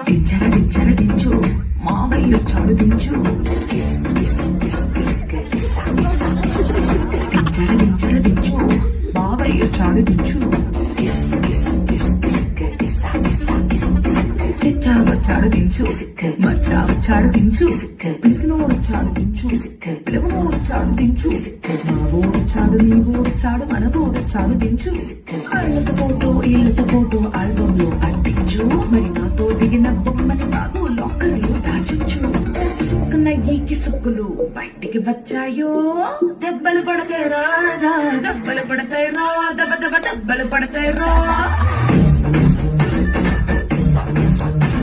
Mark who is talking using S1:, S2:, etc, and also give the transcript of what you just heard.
S1: దించర దించర దించు మావయ్య చాడు దించు దించర దించర దించు మావయ్య చాడు దించు చిచ్చా వచ్చాడు దించు మచ్చా వచ్చాడు దించు పిలిసినో వచ్చాడు దించు పిలవనో వచ్చాడు దించు మావో వచ్చాడు నీవో వచ్చాడు మనవో వచ్చాడు దించు ఇళ్ళతో ఫోటో ఆల్బమ్ లో అంటించు మరి నాతో దిగిన బొమ్మని బాబు లాకర్ లో దాచుచు సుక్కున ఈకి సుక్కులు బయటికి వచ్చాయో దెబ్బలు పడతాయి రాజా దెబ్బలు పడతాయి రా దెబ్బలు పడతాయి రా